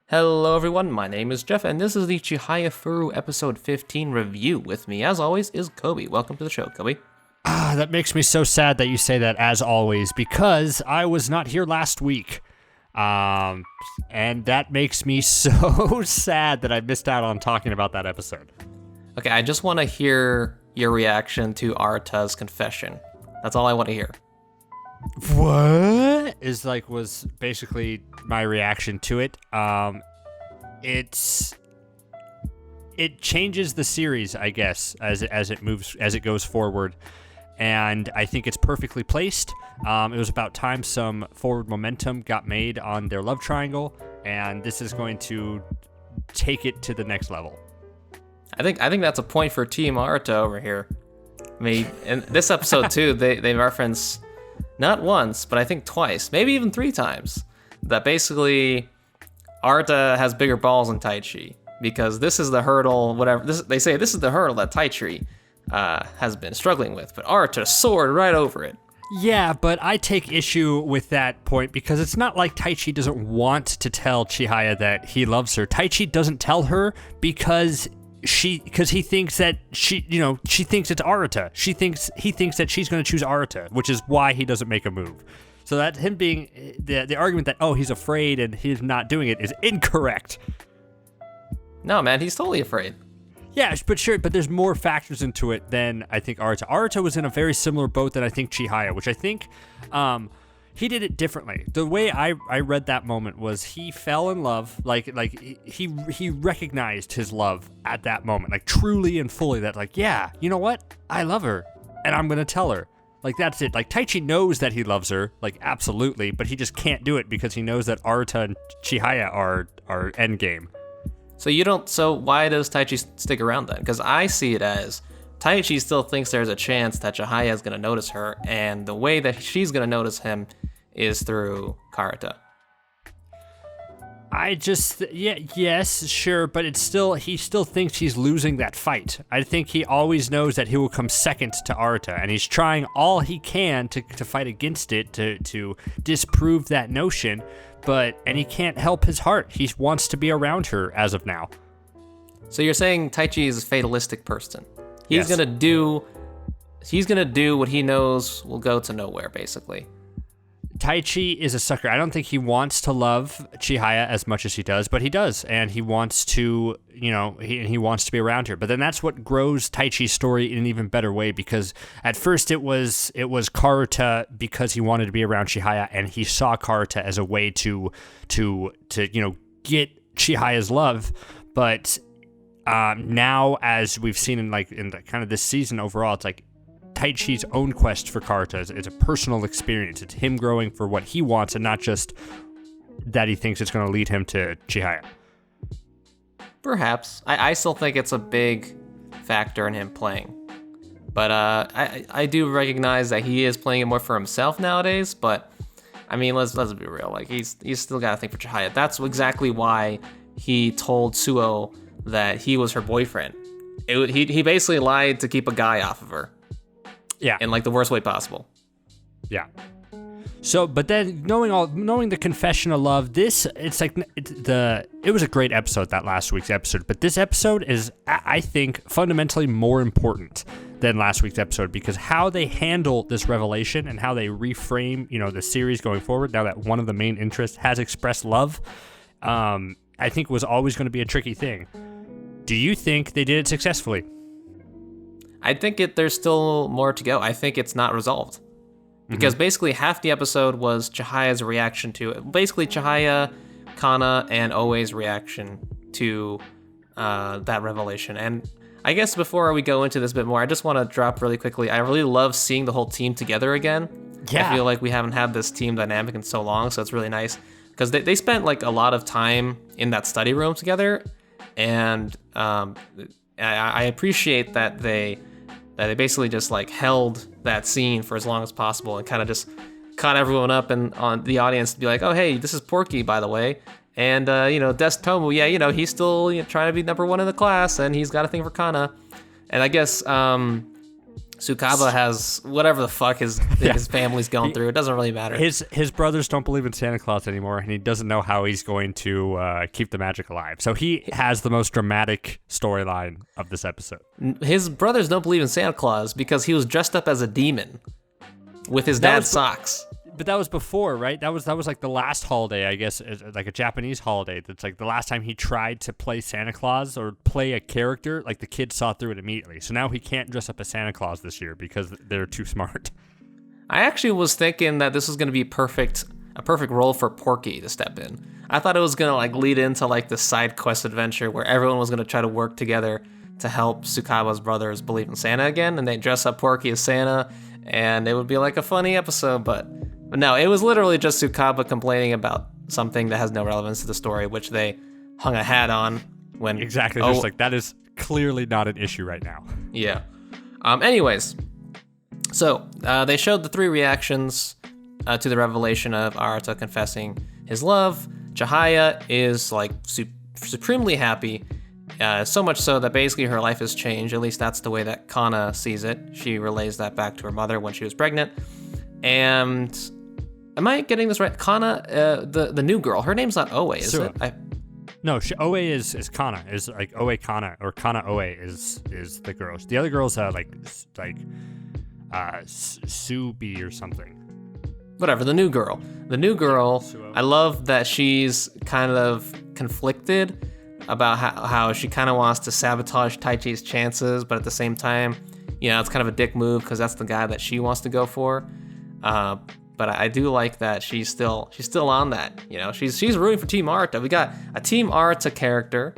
Hello everyone, my name is Jeff, and this is the Chihayafuru episode 15 review. With me, as always, is Coby. Welcome to the show, Coby. That makes me so sad that you say that, as always, because I was not here last week. And that makes me so sad that I missed out on talking about that episode. Okay, I just want to hear your reaction to Arata's confession. That's all I want to hear. What? Was basically my reaction to it. It changes the series, I guess, as it goes forward. And I think it's perfectly placed. It was about time some forward momentum got made on their love triangle, and this is going to take it to the next level. I think that's a point for Team Arata over here. I mean, in this episode too, they reference not once, but I think twice, maybe even 3 times, that basically Arata has bigger balls than Taichi, because this is the hurdle, they say this is the hurdle that Taichi has been struggling with, but Arata soared right over it. Yeah, but I take issue with that point because it's not like Taichi doesn't want to tell Chihaya that he loves her. Taichi doesn't tell her because he thinks that she thinks it's Arata. He thinks that she's going to choose Arata, which is why he doesn't make a move. So that him being the argument that he's afraid and he's not doing it is incorrect. No, man, he's totally afraid. Yeah, but there's more factors into it than I think Arata. Arata was in a very similar boat than I think Chihaya, which I think he did it differently. The way I read that moment was he fell in love, he recognized his love at that moment, like truly and fully, that like, yeah, you know what? I love her and I'm going to tell her. Like, that's it. Like, Taichi knows that he loves her, like, absolutely, but he just can't do it because he knows that Arata and Chihaya are endgame. So why does Taichi stick around then? Because I see it as Taichi still thinks there's a chance that Chihaya is going to notice her, and the way that she's going to notice him is through karuta. Yes, sure, but he still thinks he's losing that fight. I think he always knows that he will come second to Arata, and he's trying all he can to fight against it, to disprove that notion, and he can't help his heart. He wants to be around her as of now. So you're saying Taichi is a fatalistic person. He's Yes. gonna do what he knows will go to nowhere, basically. Taichi is a sucker. I don't think he wants to love Chihaya as much as he does, but he does, and he wants to, he wants to be around her. But then that's what grows Taichi's story in an even better way, because at first it was karuta because he wanted to be around Chihaya, and he saw karuta as a way to get Chihaya's love. But now, as we've seen in the kind of this season overall, it's like Taichi's own quest for karuta is a personal experience. It's him growing for what he wants, and not just that he thinks it's going to lead him to Chihaya. Perhaps. I still think it's a big factor in him playing. But I do recognize that he is playing it more for himself nowadays, but I mean, let's be real. Like, he's still got to think for Chihaya. That's exactly why he told Suo that he was her boyfriend. He basically lied to keep a guy off of her. Yeah. In the worst way possible. Yeah. So, but then knowing the confession of love, it was a great episode, that last week's episode, but this episode is, I think, fundamentally more important than last week's episode, because how they handle this revelation and how they reframe, the series going forward, now that one of the main interests has expressed love, I think was always going to be a tricky thing. Do you think they did it successfully? I think there's still more to go. I think it's not resolved. Because basically half the episode was Chihaya's reaction to it. Basically Chihaya, Kana, and Oe's reaction to that revelation. And I guess before we go into this a bit more, I just want to drop really quickly. I really love seeing the whole team together again. Yeah. I feel like we haven't had this team dynamic in so long, so it's really nice. Because they spent a lot of time in that study room together. And I appreciate that they basically just held that scene for as long as possible and kind of just caught everyone up and on the audience to be like, oh, hey, this is Porky, by the way. And, Tomu, he's still trying to be number one in the class, and he's got a thing for Kana. And I guess Tsukaba has whatever the fuck his family's going through. It doesn't really matter. His brothers don't believe in Santa Claus anymore, and he doesn't know how he's going to keep the magic alive. So he has the most dramatic storyline of this episode. His brothers don't believe in Santa Claus because he was dressed up as a demon with his dad's socks. But that was before, right? That was like the last holiday, I guess, like a Japanese holiday. That's like the last time he tried to play Santa Claus or play a character. Like the kids saw through it immediately. So now he can't dress up as Santa Claus this year because they're too smart. I actually was thinking that this was going to be a perfect role for Porky to step in. I thought it was going to like lead into like the side quest adventure where everyone was going to try to work together to help Tsukaba's brothers believe in Santa again, and they dress up Porky as Santa, and it would be like a funny episode, but no, it was literally just Tsukaba complaining about something that has no relevance to the story, which they hung a hat on when... Exactly, just like, that is clearly not an issue right now. Yeah. Anyways, so they showed the 3 reactions to the revelation of Arata confessing his love. Chihaya is like supremely happy, so much so that basically her life has changed. At least that's the way that Kana sees it. She relays that back to her mother when she was pregnant. And am I getting this right? Kana, the new girl, her name's not Oe, is it? No, Oe is Kana, is like Oe Kana, or Kana Oe is the girls. The other girls are like Subi or something. Whatever, the new girl. The new girl, I love that she's kind of conflicted about how she kind of wants to sabotage Taichi's chances, but at the same time, you know, it's kind of a dick move because that's the guy that she wants to go for. But I do like that she's still on that. You know, she's rooting for Team Arata. We got a Team Arata character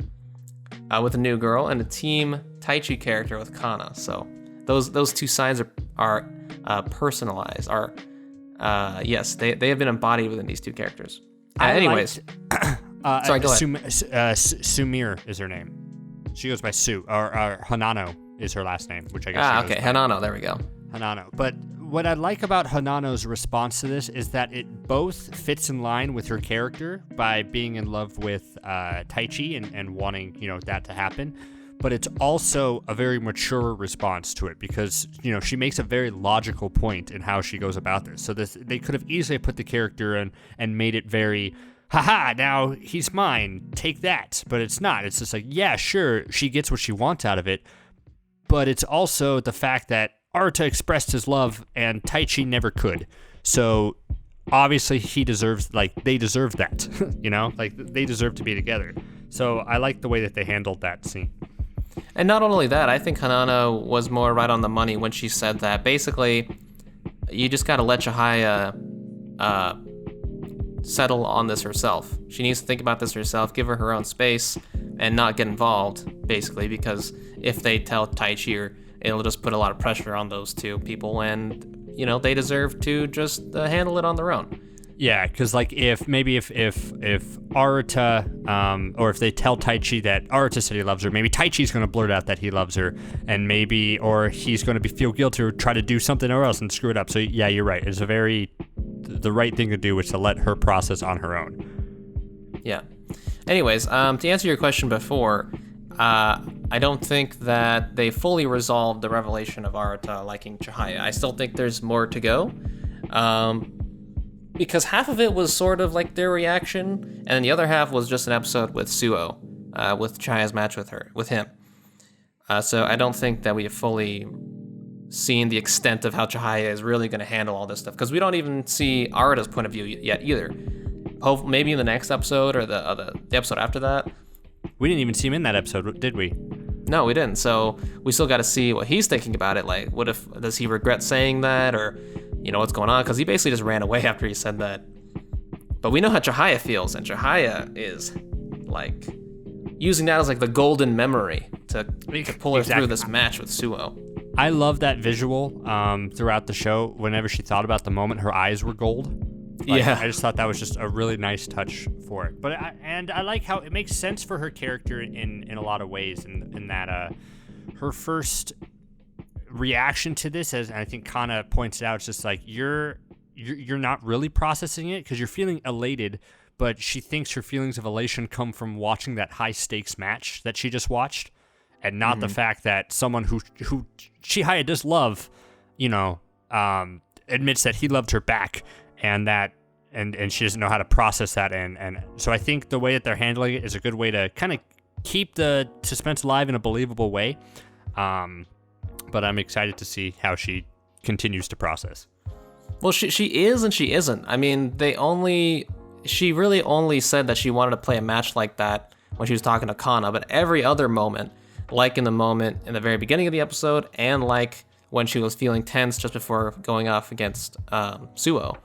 with a new girl and a Team Taichi character with Kana. So those two sides are personalized. Yes, they have been embodied within these two characters. Anyways, sorry, go ahead. Sumir is her name. She goes by Sue, or Hanano is her last name, which I guess. Okay, Hanano. There we go. Hanano. But what I like about Hanano's response to this is that it both fits in line with her character by being in love with Taichi and wanting, you know, that to happen. But it's also a very mature response to it because, you know, she makes a very logical point in how she goes about this. So they could have easily put the character in and made it very, haha, now he's mine, take that. But it's not. It's just like, yeah, sure, she gets what she wants out of it. But it's also the fact that Arata expressed his love and Taichi never could. So obviously they deserve that, you know, like they deserve to be together. So I like the way that they handled that scene. And not only that, I think Hanano was more right on the money when she said that basically you just got to let Chihaya settle on this herself. She needs to think about this herself, give her own space, and not get involved, basically, because if they tell Taichi, it'll just put a lot of pressure on those two people, and, you know, they deserve to just handle it on their own. Yeah, because like if Arata, or if they tell Taichi that Arata said he loves her, maybe Taichi's going to blurt out that he loves her, and maybe, or he's going to feel guilty or try to do something else and screw it up. So yeah, you're right. It's the right thing to do is to let her process on her own. Yeah. Anyways, to answer your question before, I don't think that they fully resolved the revelation of Arata liking Chihaya. I still think there's more to go. Because half of it was sort of like their reaction, and then the other half was just an episode with Suo, with Chihaya's match with him. So I don't think that we have fully seen the extent of how Chihaya is really going to handle all this stuff, because we don't even see Arata's point of view yet either. Maybe in the next episode or the episode after that. We didn't even see him in that episode, did we? No, we didn't. So we still got to see what he's thinking about it. Like, does he regret saying that, or, you know, what's going on? Because he basically just ran away after he said that. But we know how Chihaya feels, and Chihaya is like using that as like the golden memory to pull her through this match with Suo. I love that visual throughout the show. Whenever she thought about the moment, her eyes were gold. I just thought that was just a really nice touch for it. But I like how it makes sense for her character in a lot of ways. In that her first reaction to this, as I think Kana points it out, it's just like you're not really processing it because you're feeling elated, but she thinks her feelings of elation come from watching that high stakes match that she just watched. and not the fact that someone who Chihaya does love, admits that he loved her back, and that and she doesn't know how to process that. And so I think the way that they're handling it is a good way to kind of keep the suspense alive in a believable way. But I'm excited to see how she continues to process. Well, she is and she isn't. I mean, she really only said that she wanted to play a match like that when she was talking to Kana, but every other moment, like in the moment in the very beginning of the episode, and like when she was feeling tense just before going off against Suo,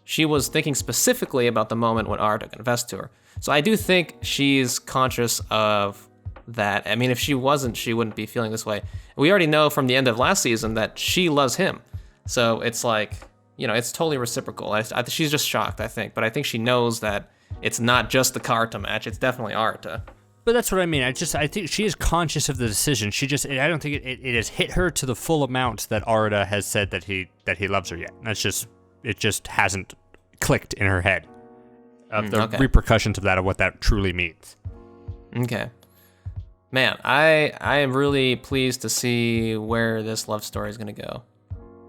she was thinking specifically about the moment when Arata confessed to her. So I do think she's conscious of that. I mean, if she wasn't, she wouldn't be feeling this way. We already know from the end of last season that she loves him. So it's like, it's totally reciprocal. She's just shocked, I think. But I think she knows that it's not just the Karuta match. It's definitely Arata. But that's what I mean. I think she is conscious of the decision. I don't think it has hit her to the full amount that Arata has said that he loves her yet. It just hasn't clicked in her head of the repercussions of that, of what that truly means. Okay. Man, I am really pleased to see where this love story is going to go.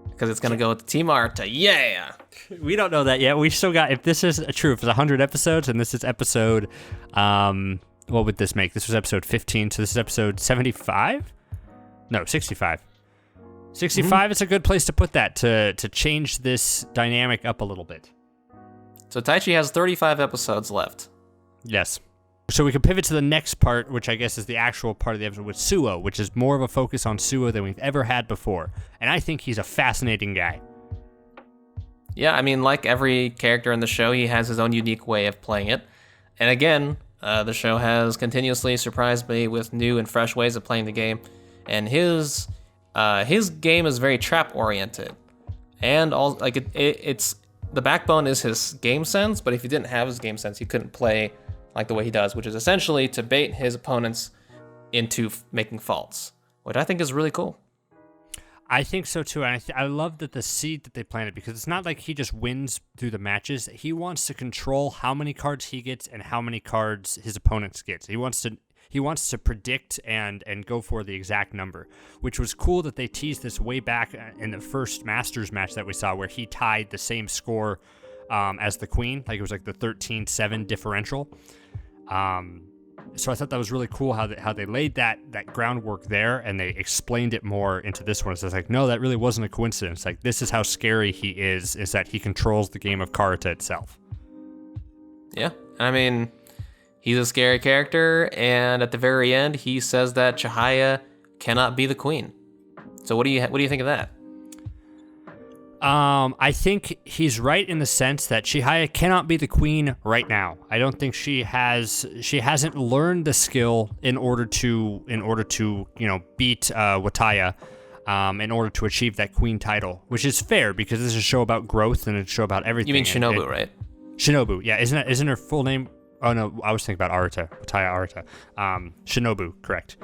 Because it's going to go with Team Arata. Yeah! We don't know that yet. We still got, if this is true, if it's 100 episodes, and this is episode, what would this make? This was episode 15, so this is episode 75? No, 65. 65 is a good place to put that, to change this dynamic up a little bit. So Taichi has 35 episodes left. Yes. So we can pivot to the next part, which I guess is the actual part of the episode with Suo, which is more of a focus on Suo than we've ever had before. And I think he's a fascinating guy. Yeah, I mean, like every character in the show, he has his own unique way of playing it. And again, the show has continuously surprised me with new and fresh ways of playing the game. And his game is very trap-oriented. And all it's the backbone is his game sense, but if he didn't have his game sense, he couldn't play like the way he does, which is essentially to bait his opponents into making faults, which I think is really cool. I think so too, and I love that the seed that they planted, because it's not like he just wins through the matches. He wants to control how many cards he gets and how many cards his opponents get. He wants to predict and go for the exact number, which was cool that they teased this way back in the first Masters match that we saw, where he tied the same score as the Queen. Like it was like the 13-7 differential. So I thought that was really cool how they laid that groundwork there, and they explained it more into this one. So it's like, no, that really wasn't a coincidence. Like, this is how scary he is that he controls the game of Karuta itself. Yeah, I mean, he's a scary character, and at the very end, he says that Chihaya cannot be the queen. So what do you think of that? I think he's right in the sense that Chihaya cannot be the queen right now. I don't think she hasn't learned the skill in order to beat Wataya, in order to achieve that queen title, which is fair because this is a show about growth and it's a show about everything. You mean Shinobu, right? Shinobu, yeah. Isn't her full name? Oh no, I was thinking about Arata, Wataya Arata. Shinobu, correct.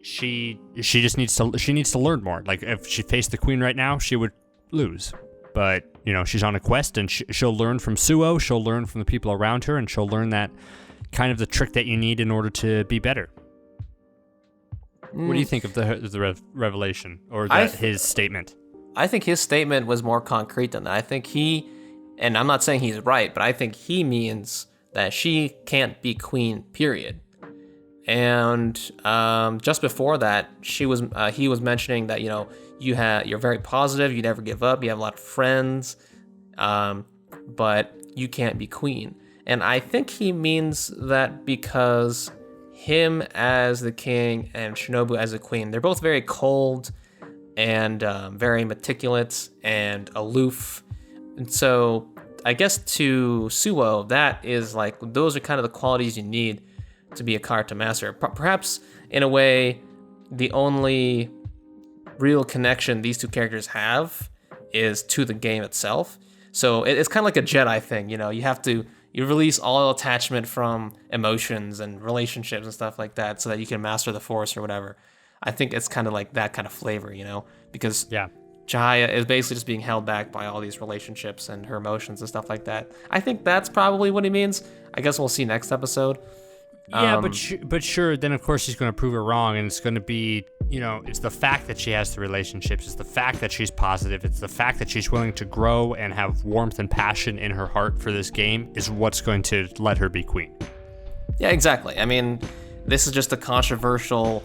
She just needs to learn more. Like if she faced the queen right now, she would lose. But she's on a quest, and she'll learn from Suo. She'll learn from the people around her, and she'll learn that kind of the trick that you need in order to be better. What do you think of the revelation or his statement? I think his statement was more concrete than that. I think and I'm not saying he's right, but I think he means that she can't be queen, period. And just before that, he was mentioning that you're very positive, you never give up, you have a lot of friends, but you can't be queen. And I think he means that because him as the king and Shinobu as the queen, they're both very cold and very meticulous and aloof. And so I guess to Suo, that is like, those are kind of the qualities you need to be a Karuta master. Perhaps in a way, the only real connection these two characters have is to the game itself. So it's kind of like a Jedi thing, you release all attachment from emotions and relationships and stuff like that so that you can master the Force or whatever. I think it's kind of like that kind of flavor, because Chihaya is basically just being held back by all these relationships and her emotions and stuff like that. I think that's probably what he means. I guess we'll see next episode. Yeah, but sure. Then of course he's going to prove her wrong, and it's going to be, it's the fact that she has the relationships, it's the fact that she's positive, it's the fact that she's willing to grow and have warmth and passion in her heart for this game is what's going to let her be queen. Yeah, exactly. I mean, this is just a controversial,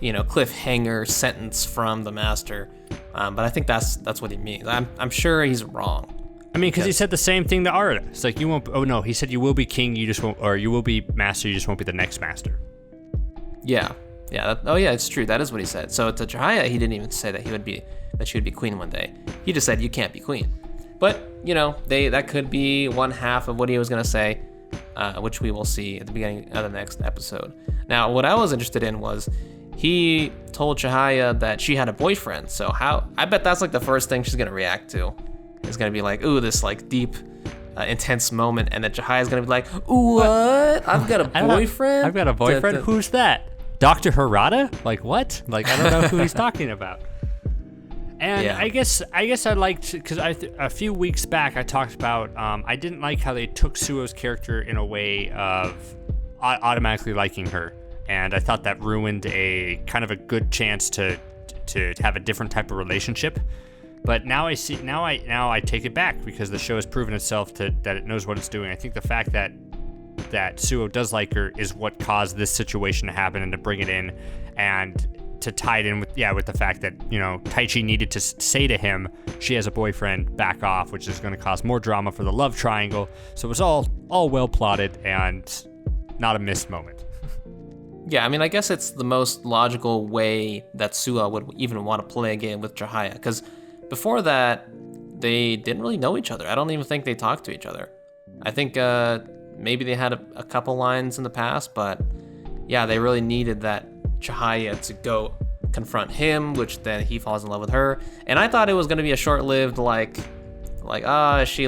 cliffhanger sentence from the master, but I think that's what he means. I'm sure he's wrong. I mean, because he said the same thing to Arata. It's like, you won't. Oh no, he said you will be king, you just won't, or you will be master, you just won't be the next master. Yeah. It's true. That is what he said. So to Chihaya, he didn't even say that she would be queen one day. He just said you can't be queen. But that could be one half of what he was gonna say, which we will see at the beginning of the next episode. Now, what I was interested in was he told Chihaya that she had a boyfriend. So I bet that's like the first thing she's gonna react to. Is gonna be like, ooh, this like deep, intense moment, and then Chihaya's gonna be like, ooh, what? I've got a boyfriend? I've got a boyfriend? Who's that? Dr. Harada? Like, what? Like, I don't know who he's talking about. And yeah. I guess I liked, because a few weeks back I talked about, I didn't like how they took Suo's character in a way of automatically liking her, and I thought that ruined a kind of a good chance to have a different type of relationship. But now I take it back, because the show has proven itself that it knows what it's doing. I think the fact that Suo does like her is what caused this situation to happen, and to bring it in and to tie it in with the fact that, Taichi needed to say to him, she has a boyfriend, back off, which is going to cause more drama for the love triangle. So it was all well plotted and not a missed moment. Yeah, I mean, I guess it's the most logical way that Suo would even want to play a game with Chihaya, because before that, they didn't really know each other. I don't even think they talked to each other. I think maybe they had a couple lines in the past, but yeah, they really needed that Chihaya to go confront him, which then he falls in love with her. And I thought it was going to be a short-lived, he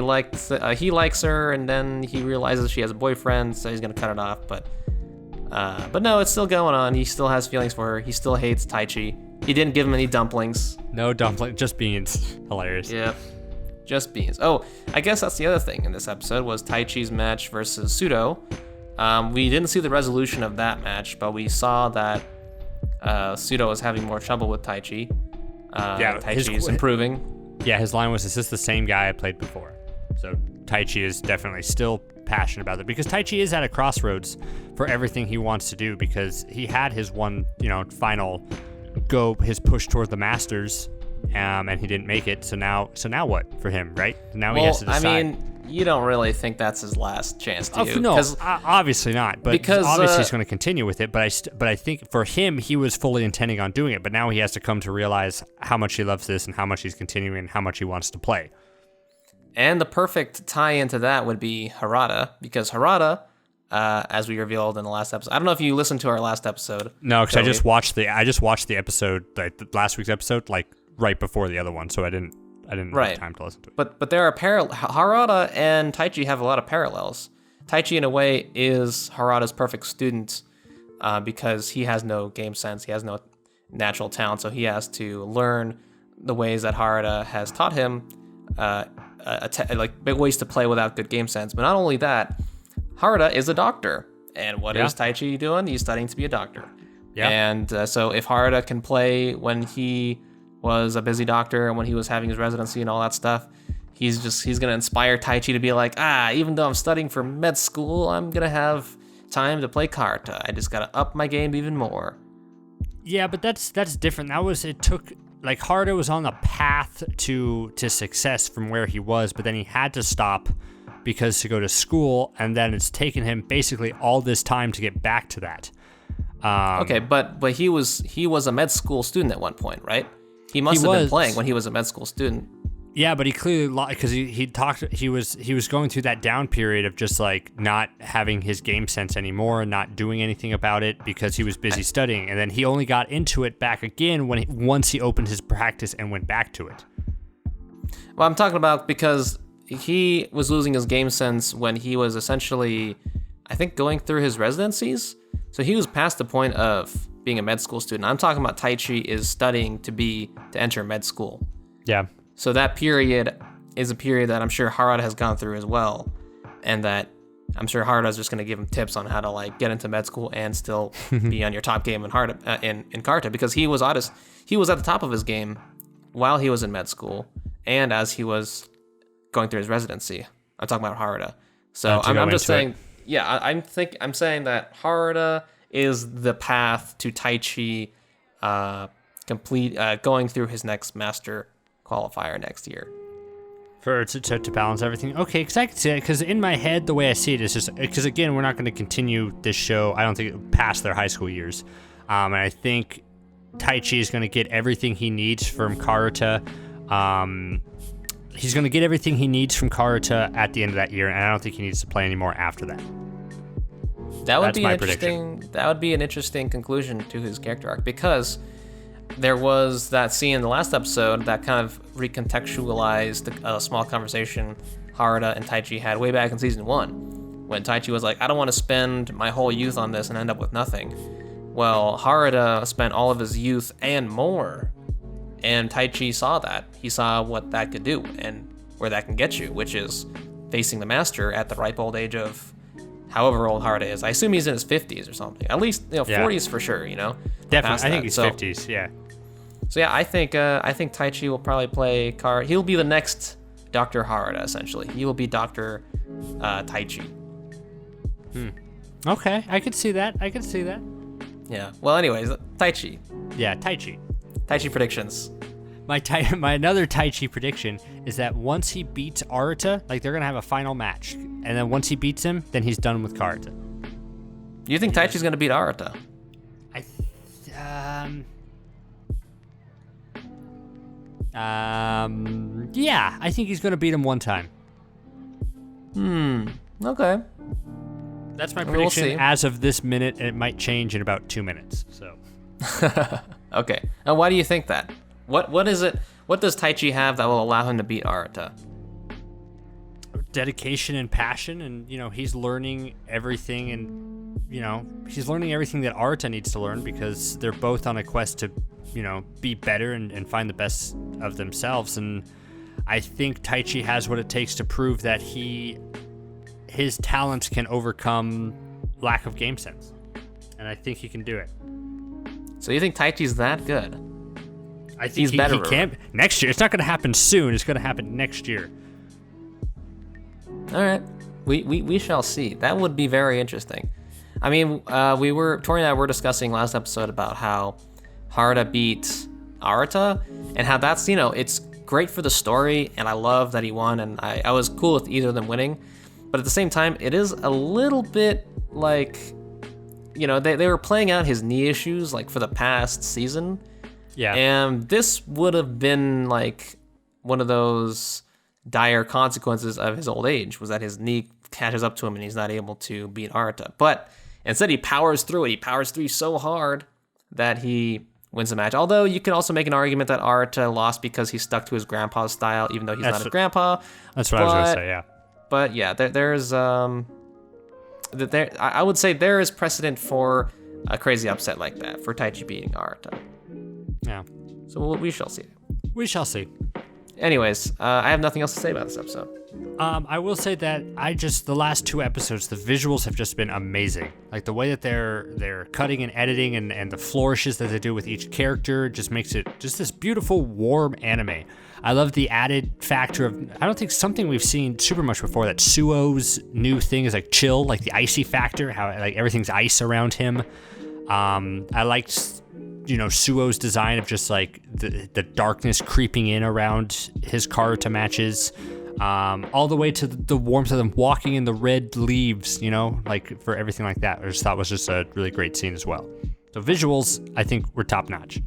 likes her, and then he realizes she has a boyfriend, so he's going to cut it off. But no, it's still going on. He still has feelings for her. He still hates Taichi. He didn't give him any dumplings. No dumplings, just beans. Hilarious. Yep, just beans. Oh, I guess that's the other thing in this episode was Taichi's match versus Pseudo. We didn't see the resolution of that match, but we saw that Pseudo was having more trouble with Taichi. Taichi's improving. Yeah, his line was, "Is this the same guy I played before?" So Taichi is definitely still passionate about it, because Taichi is at a crossroads for everything he wants to do, because he had his one, final his push toward the Masters, and he didn't make it. So now what for him, right? Now he has to decide. I mean, you don't really think that's his last chance, do you? No, obviously not. But because obviously he's going to continue with it. But I think for him, he was fully intending on doing it. But now he has to come to realize how much he loves this, and how much he's continuing, and how much he wants to play. And the perfect tie into that would be Harada, because Harada, as we revealed in the last episode, I don't know if you listened to our last episode. No, because I just watched the episode, like last week's episode, like right before the other one, so I didn't have time to listen to it. But there are Harada and Taichi have a lot of parallels. Taichi, in a way, is Harada's perfect student, because he has no game sense, he has no natural talent, so he has to learn the ways that Harada has taught him, big ways to play without good game sense. But not only that, Harada is a doctor, and what is Taichi doing? He's studying to be a doctor. Yeah. And so if Harada can play when he was a busy doctor and when he was having his residency and all that stuff, he's gonna inspire Taichi to be like, even though I'm studying for med school, I'm gonna have time to play karuta. I just gotta up my game even more. Yeah, but that's different. Harada was on the path to success from where he was, but then he had to stop because to go to school, and then it's taken him basically all this time to get back to that. Okay, but he was a med school student at one point, right? He must have been playing when he was a med school student. Yeah, but he clearly, because he was going through that down period of just like not having his game sense anymore and not doing anything about it because he was busy studying, and then he only got into it back again once he opened his practice and went back to it. Well, I'm talking about because he was losing his game sense when he was essentially, I think, going through his residencies. So he was past the point of being a med school student. I'm talking about Taichi is studying to enter med school. Yeah. So that period is a period that I'm sure Harada has gone through as well, and that I'm sure Harada's just gonna give him tips on how to like get into med school and still be on your top game in karuta, because he was at the top of his game while he was in med school and as he was going through his residency. I'm talking about Harada. So I'm just saying, I'm saying that Harada is the path to Taichi going through his next master qualifier next year. To balance everything. Okay, because I can see it, because in my head, the way I see it is just, because again, we're not going to continue this show, I don't think, past their high school years. And I think Taichi is going to get everything he needs from Karuta. He's going to get everything he needs from Karuta at the end of that year, and I don't think he needs to play anymore after that. That's my prediction. That would be an interesting conclusion to his character arc, because there was that scene in the last episode that kind of recontextualized a small conversation Harada and Taichi had way back in season 1, when Taichi was like, I don't want to spend my whole youth on this and end up with nothing. Well, Harada spent all of his youth and more, and Taichi saw that. He saw what that could do and where that can get you, which is facing the master at the ripe old age of however old Harada is. I assume he's in his 50s or something. At least 40s for sure, Definitely, I think he's 50s, yeah. So yeah, I think Taichi will probably play Karuta. He'll be the next Dr. Harada, essentially. He will be Dr. Taichi. Okay, I could see that. Yeah. Well, anyways, Taichi. Yeah, Taichi. Taichi predictions. My another Taichi prediction is that once he beats Arata, like they're gonna have a final match, and then once he beats him, then he's done with Karuta. You think Taichi's gonna beat Arata? Yeah, I think he's gonna beat him one time. Okay. That's my prediction as of this minute, and it might change in about 2 minutes. So. Okay. Now, why do you think that? What is it? What does Taichi have that will allow him to beat Arata? Dedication and passion, and he's learning everything, and he's learning everything that Arata needs to learn, because they're both on a quest to be better and find the best of themselves. And I think Taichi has what it takes to prove that his talents can overcome lack of game sense, and I think he can do it. So you think Taichi's that good? I think he can next year. It's not going to happen soon. It's going to happen next year. All right, we shall see. That would be very interesting. I mean, Tori and I were discussing last episode about how Harada beat Arata, and how that's, it's great for the story, and I love that he won, and I was cool with either of them winning. But at the same time, it is a little bit like, they were playing out his knee issues like for the past season. Yeah. And this would have been like one of those dire consequences of his old age, was that his knee catches up to him and he's not able to beat Arata. But instead he powers through it. He powers through so hard that he wins the match. Although you can also make an argument that Arata lost because he stuck to his grandpa's style, even though he's not a grandpa. That's what I was going to say, yeah. But yeah, I would say there is precedent for a crazy upset like that, for Taichi beating Arata. Yeah. So we shall see. We shall see. Anyways, I have nothing else to say about this episode. I will say that the last 2 episodes, the visuals have just been amazing. Like the way that they're cutting and editing, and the flourishes that they do with each character just makes it just this beautiful, warm anime. I love the added factor of, I don't think something we've seen super much before, that Suo's new thing is like chill, like the icy factor, how like everything's ice around him. I liked, Suo's design of just like the darkness creeping in around his Karuta matches. All the way to the warmth of them walking in the red leaves, like for everything like that. I just thought was just a really great scene as well. So visuals, I think, were top notch.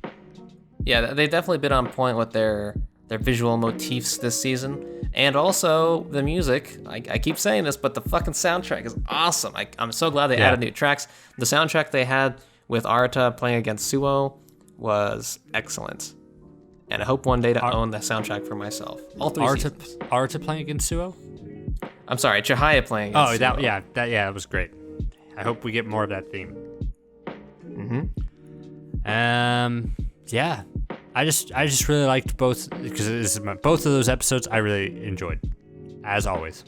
Yeah, they've definitely been on point with their visual motifs this season. And also the music. I keep saying this, but the fucking soundtrack is awesome. I'm so glad they added new tracks. The soundtrack they had with Arata playing against Suo was excellent. And I hope one day to own the soundtrack for myself. All 3 seasons. Arata playing against Suo? I'm sorry, Chihaya playing against Suo. That was great. I hope we get more of that theme. Yeah. I just really liked both, because both of those episodes I really enjoyed, as always.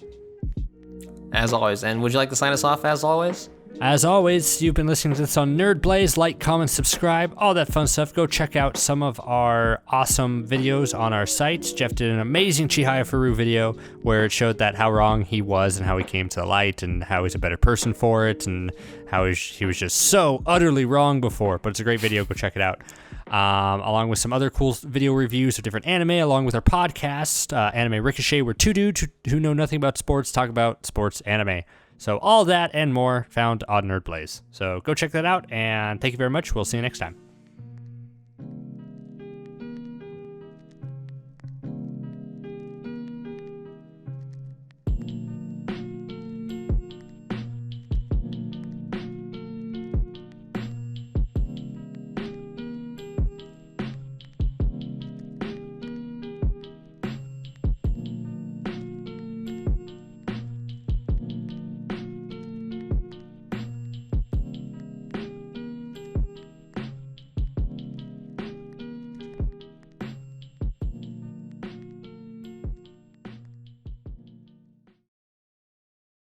as always. And would you like to sign us off as always? As always, you've been listening to this on Nerd Blaze. Like, comment, subscribe, all that fun stuff. Go check out some of our awesome videos on our site. Jeff did an amazing Chihayafuru video where it showed that how wrong he was and how he came to the light and how he's a better person for it and how he was just so utterly wrong before. But it's a great video. Go check it out. Along with some other cool video reviews of different anime, along with our podcast, Anime Ricochet, where two dudes who know nothing about sports talk about sports anime. So all that and more found on Nerd Blaze. So go check that out, and thank you very much. We'll see you next time.